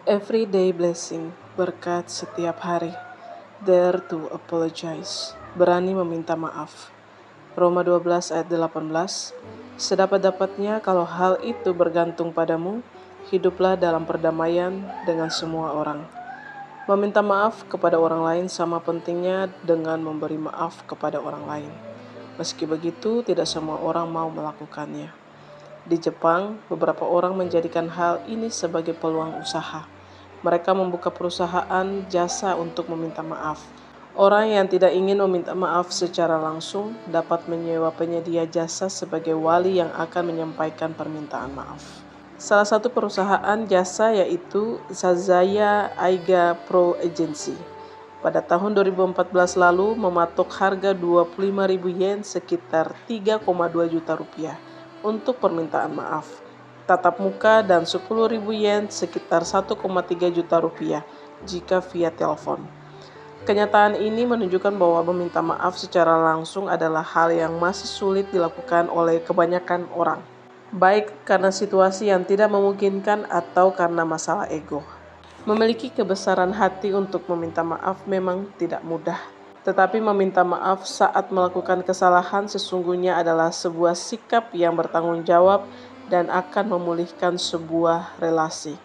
Everyday blessing, berkat setiap hari. Dare to apologize, berani meminta maaf. Roma 12 ayat 18. Sedapat-dapatnya kalau hal itu bergantung padamu, hiduplah dalam perdamaian dengan semua orang. Meminta maaf kepada orang lain sama pentingnya dengan memberi maaf kepada orang lain. Meski begitu, tidak semua orang mau melakukannya. Di Jepang, beberapa orang menjadikan hal ini sebagai peluang usaha. Mereka membuka perusahaan jasa untuk meminta maaf. Orang yang tidak ingin meminta maaf secara langsung dapat menyewa penyedia jasa sebagai wali yang akan menyampaikan permintaan maaf. Salah satu perusahaan jasa yaitu Sazaya Aiga Pro Agency. Pada tahun 2014 lalu mematok harga 25.000 yen sekitar 3,2 juta rupiah untuk permintaan maaf tatap muka dan 10.000 yen sekitar 1,3 juta rupiah jika via telepon. Kenyataan ini menunjukkan bahwa meminta maaf secara langsung adalah hal yang masih sulit dilakukan oleh kebanyakan orang, baik karena situasi yang tidak memungkinkan atau karena masalah ego. Memiliki kebesaran hati untuk meminta maaf memang tidak mudah. Tetapi meminta maaf saat melakukan kesalahan sesungguhnya adalah sebuah sikap yang bertanggung jawab dan akan memulihkan sebuah relasi.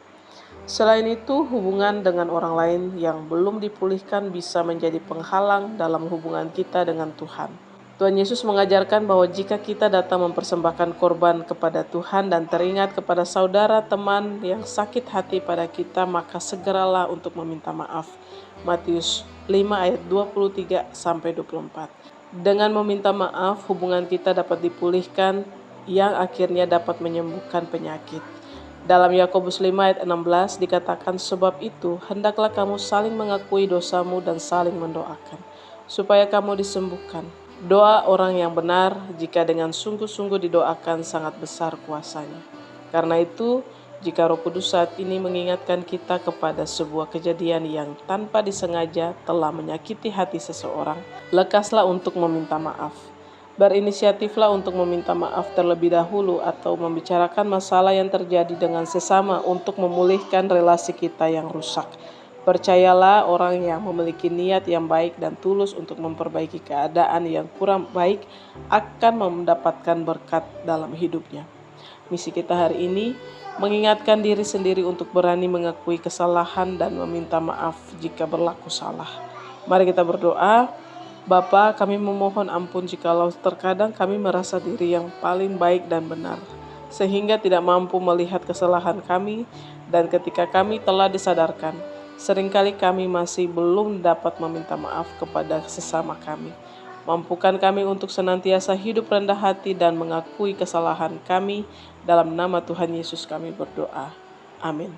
Selain itu, hubungan dengan orang lain yang belum dipulihkan bisa menjadi penghalang dalam hubungan kita dengan Tuhan. Tuhan Yesus mengajarkan bahwa jika kita datang mempersembahkan korban kepada Tuhan dan teringat kepada saudara teman yang sakit hati pada kita, maka segeralah untuk meminta maaf. Matius 5 ayat 23-24. Dengan meminta maaf, hubungan kita dapat dipulihkan yang akhirnya dapat menyembuhkan penyakit. Dalam Yakobus 5 ayat 16 dikatakan, sebab itu hendaklah kamu saling mengakui dosamu dan saling mendoakan, supaya kamu disembuhkan. Doa orang yang benar jika dengan sungguh-sungguh didoakan sangat besar kuasanya. Karena itu, jika Roh Kudus saat ini mengingatkan kita kepada sebuah kejadian yang tanpa disengaja telah menyakiti hati seseorang, lekaslah untuk meminta maaf. Berinisiatiflah untuk meminta maaf terlebih dahulu atau membicarakan masalah yang terjadi dengan sesama untuk memulihkan relasi kita yang rusak. Percayalah, orang yang memiliki niat yang baik dan tulus untuk memperbaiki keadaan yang kurang baik akan mendapatkan berkat dalam hidupnya. Misi kita hari ini mengingatkan diri sendiri untuk berani mengakui kesalahan dan meminta maaf jika berlaku salah. Mari kita berdoa. Bapa, kami memohon ampun jikalau terkadang kami merasa diri yang paling baik dan benar, sehingga tidak mampu melihat kesalahan kami, dan ketika kami telah disadarkan, seringkali kami masih belum dapat meminta maaf kepada sesama kami. Mampukan kami untuk senantiasa hidup rendah hati dan mengakui kesalahan kami. Dalam nama Tuhan Yesus kami berdoa. Amin.